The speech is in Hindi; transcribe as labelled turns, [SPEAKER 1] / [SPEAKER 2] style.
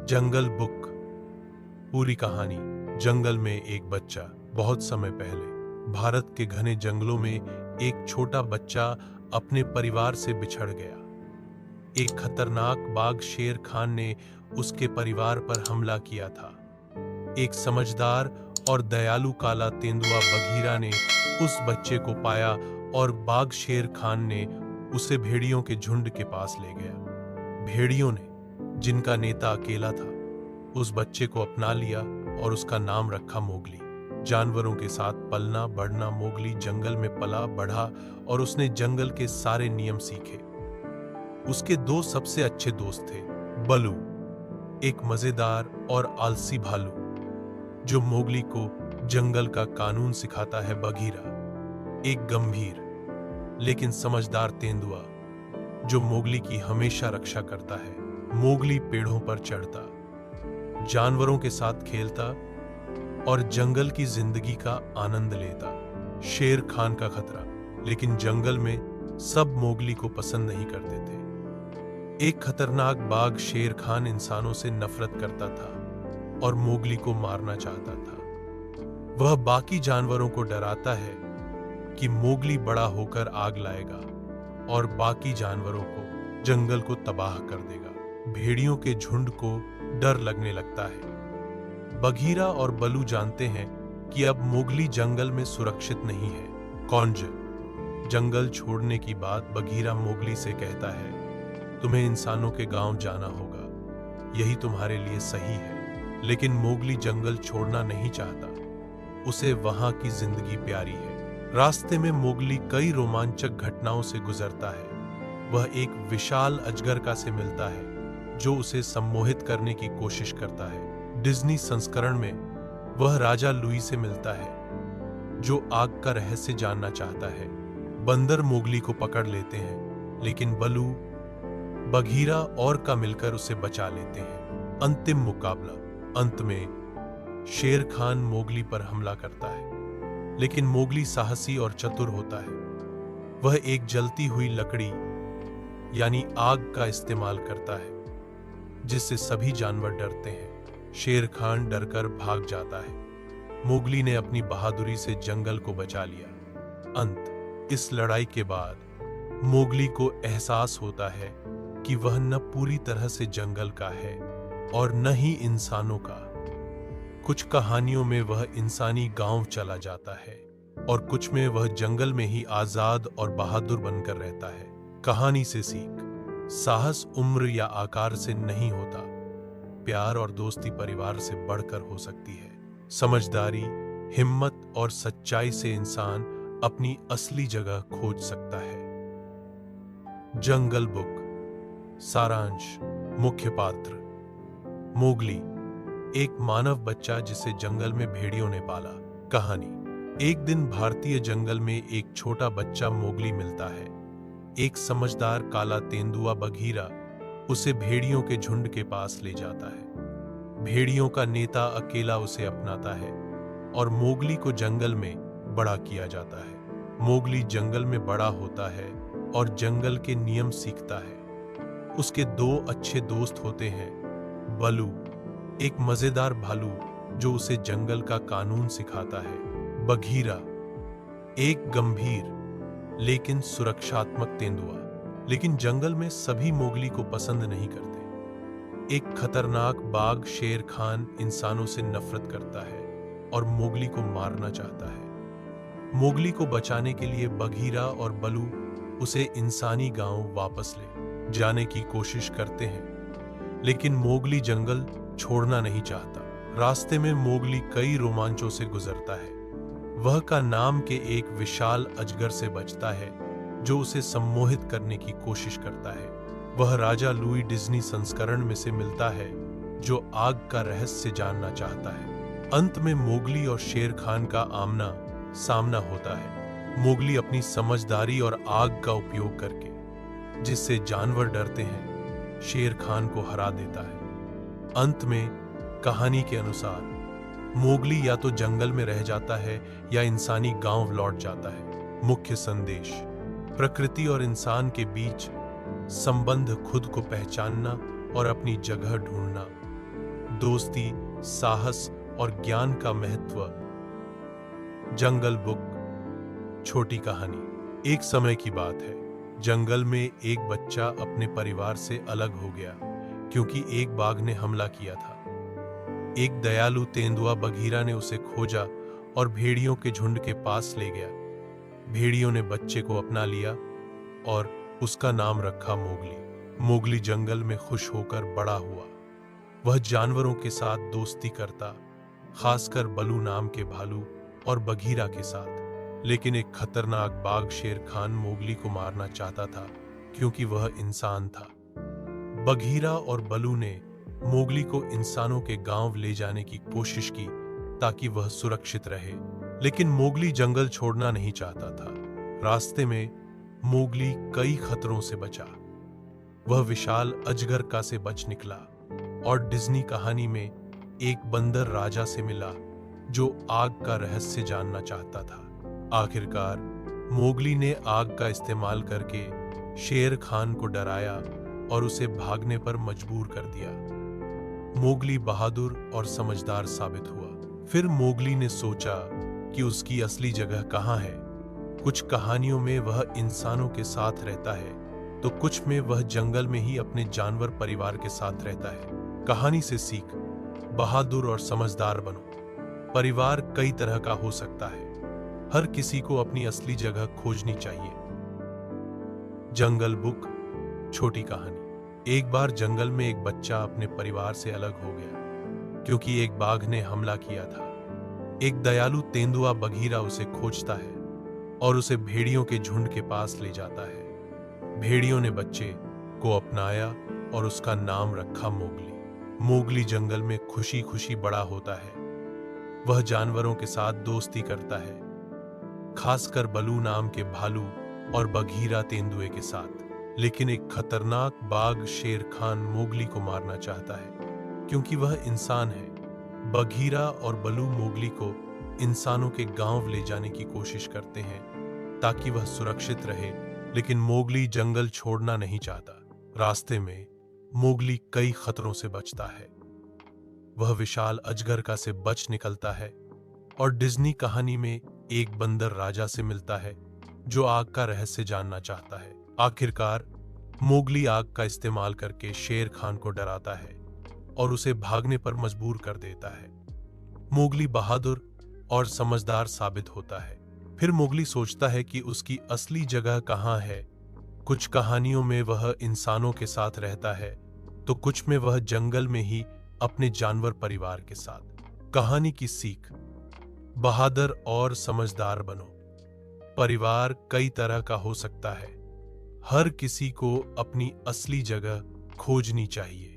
[SPEAKER 1] जंगल बुक। पूरी कहानी। जंगल में एक बच्चा। बहुत समय पहले भारत के घने जंगलों में एक छोटा बच्चा अपने परिवार से बिछड़ गया। एक खतरनाक बाघ शेर खान ने उसके परिवार पर हमला किया था। एक समझदार और दयालु काला तेंदुआ बघीरा ने उस बच्चे को पाया और बाघ शेर खान ने उसे भेड़ियों के झुंड के पास ले गया। भेड़ियों ने, जिनका नेता अकेला था, उस बच्चे को अपना लिया और उसका नाम रखा मोगली। जानवरों के साथ पलना बढ़ना मोगली जंगल में पला बढ़ा और उसने जंगल के सारे नियम सीखे। उसके दो सबसे अच्छे दोस्त थे। बलू, एक मजेदार और आलसी भालू जो मोगली को जंगल का कानून सिखाता है। बघीरा, एक गंभीर लेकिन समझदार तेंदुआ जो मोगली की हमेशा रक्षा करता है। मोगली पेड़ों पर चढ़ता, जानवरों के साथ खेलता और जंगल की जिंदगी का आनंद लेता। शेर खान का खतरा, लेकिन जंगल में सब मोगली को पसंद नहीं करते थे। एक खतरनाक बाघ शेर खान इंसानों से नफरत करता था और मोगली को मारना चाहता था। वह बाकी जानवरों को डराता है कि मोगली बड़ा होकर आग लाएगा और बाकी जानवरों को, जंगल को तबाह कर देगा। भेड़ियों के झुंड को डर लगने लगता है। बघीरा और बलू जानते हैं कि अब मोगली जंगल में सुरक्षित नहीं है। कौंज। जंगल छोड़ने की बात बघीरा मोगली से कहता है, तुम्हें इंसानों के गांव जाना होगा, यही तुम्हारे लिए सही है। लेकिन मोगली जंगल छोड़ना नहीं चाहता, उसे वहां की जिंदगी प्यारी है। रास्ते में मोगली कई रोमांचक घटनाओं से गुजरता है। वह एक विशाल अजगर का से मिलता है जो उसे सम्मोहित करने की कोशिश करता है। डिज्नी संस्करण में वह राजा लुई से मिलता है जो आग का रहस्य जानना चाहता है। बंदर मोगली को पकड़ लेते हैं, लेकिन बलू, बघीरा और का मिलकर उसे बचा लेते हैं। अंतिम मुकाबला। अंत में शेर खान मोगली पर हमला करता है, लेकिन मोगली साहसी और चतुर होता है। वह एक जलती हुई लकड़ी यानी आग का इस्तेमाल करता है, जिससे सभी जानवर डरते हैं। शेर खान डरकर भाग जाता है। मोगली ने अपनी बहादुरी से जंगल को बचा लिया। अंत। इस लड़ाई के बाद मोगली को एहसास होता है कि वह न पूरी तरह से जंगल का है और न ही इंसानों का। कुछ कहानियों में वह इंसानी गांव चला जाता है और कुछ में वह जंगल में ही आजाद और बहादुर बनकर रहता है। कहानी से सीख। साहस उम्र या आकार से नहीं होता, प्यार और दोस्ती परिवार से बढ़कर हो सकती है। समझदारी, हिम्मत और सच्चाई से इंसान अपनी असली जगह खोज सकता है। जंगल बुक। सारांश। मुख्य पात्र मोगली, एक मानव बच्चा जिसे जंगल में भेड़ियों ने पाला। कहानी। एक दिन भारतीय जंगल में एक छोटा बच्चा मोगली मिलता है। एक समझदार काला तेंदुआ बघीरा उसे भेड़ियों के झुंड के पास ले जाता है। भेड़ियों का नेता अकेला उसे अपनाता है और मोगली को जंगल में बड़ा किया जाता है। मोगली जंगल में बड़ा होता है और जंगल के नियम सीखता है। उसके दो अच्छे दोस्त होते हैं। बलू, एक मजेदार भालू जो उसे जंगल का कानून सिखाता है। बघीरा, एक गंभीर लेकिन सुरक्षात्मक तेंदुआ, लेकिन जंगल में सभी मोगली को पसंद नहीं करते। एक खतरनाक बाघ शेर खान इंसानों से नफरत करता है और मोगली को मारना चाहता है। मोगली को बचाने के लिए बघीरा और बलू उसे इंसानी गांव वापस ले जाने की कोशिश करते हैं, लेकिन मोगली जंगल छोड़ना नहीं चाहता। रास्ते में मोगली कई रोमांचों से गुजरता है। वह का नाम के एक विशाल अजगर से बचता है जो उसे सम्मोहित करने की कोशिश करता है। वह राजा लुई डिज्नी संस्करण में से मिलता है जो आग का रहस्य जानना चाहता है। अंत में मोगली और शेर खान का आमना सामना होता है। मोगली अपनी समझदारी और आग का उपयोग करके, जिससे जानवर डरते हैं, शेर खान को हरा देता है। अंत में कहानी के अनुसार मोगली या तो जंगल में रह जाता है या इंसानी गांव लौट जाता है। मुख्य संदेश। प्रकृति और इंसान के बीच संबंध खुद को पहचानना और अपनी जगह ढूंढना दोस्ती, साहस और ज्ञान का महत्व। जंगल बुक छोटी कहानी। एक समय की बात है, जंगल में एक बच्चा अपने परिवार से अलग हो गया क्योंकि एक बाघ ने हमला किया था। एक दयालु तेंदुआ बघीरा ने उसे खोजा और भेड़ियों के झुंड के पास ले गया। भेड़ियों ने बच्चे को अपना लिया और उसका नाम रखा मोगली। मोगली जंगल में खुश होकर बड़ा हुआ। वह जानवरों के साथ दोस्ती करता, खासकर बलू नाम के भालू और बघीरा के साथ। लेकिन एक खतरनाक बाघ शेर खान मोगली को मारना चाहता था क्योंकि वह इंसान था। बघीरा और बलू ने मोगली को इंसानों के गांव ले जाने की कोशिश की ताकि वह सुरक्षित रहे, लेकिन मोगली जंगल छोड़ना नहीं चाहता था। रास्ते में मोगली कई खतरों से बचा। वह विशाल अजगर का से बच निकला और डिज्नी कहानी में एक बंदर राजा से मिला जो आग का रहस्य जानना चाहता था। आखिरकार मोगली ने आग का इस्तेमाल करके शेर खान को डराया और उसे भागने पर मजबूर कर दिया। मोगली बहादुर और समझदार साबित हुआ। फिर मोगली ने सोचा कि उसकी असली जगह कहाँ है। कुछ कहानियों में वह इंसानों के साथ रहता है तो कुछ में वह जंगल में ही अपने जानवर परिवार के साथ रहता है। कहानी से सीख, बहादुर और समझदार बनो। परिवार कई तरह का हो सकता है, हर किसी को अपनी असली जगह खोजनी चाहिए। जंगल बुक छोटी कहानी। एक बार जंगल में एक बच्चा अपने परिवार से अलग हो गया क्योंकि एक बाघ ने हमला किया था। एक दयालु तेंदुआ बघीरा उसे खोजता है और उसे भेड़ियों के झुंड के पास ले जाता है। भेड़ियों ने बच्चे को अपनाया और उसका नाम रखा मोगली। मोगली जंगल में खुशी खुशी बड़ा होता है। वह जानवरों के साथ दोस्ती करता है, खासकर बलू नाम के भालू और बघीरा तेंदुए के साथ। लेकिन एक खतरनाक बाघ शेर खान मोगली को मारना चाहता है क्योंकि वह इंसान है। बघीरा और बलू मोगली को इंसानों के गांव ले जाने की कोशिश करते हैं ताकि वह सुरक्षित रहे, लेकिन मोगली जंगल छोड़ना नहीं चाहता। रास्ते में मोगली कई खतरों से बचता है। वह विशाल अजगर का से बच निकलता है और डिज्नी कहानी में एक बंदर राजा से मिलता है जो आग का रहस्य जानना चाहता है। आखिरकार मोगली आग का इस्तेमाल करके शेर खान को डराता है और उसे भागने पर मजबूर कर देता है। मोगली बहादुर और समझदार साबित होता है। फिर मोगली सोचता है कि उसकी असली जगह कहाँ है। कुछ कहानियों में वह इंसानों के साथ रहता है तो कुछ में वह जंगल में ही अपने जानवर परिवार के साथ। कहानी की सीख, बहादुर और समझदार बनो। परिवार कई तरह का हो सकता है, हर किसी को अपनी असली जगह खोजनी चाहिए।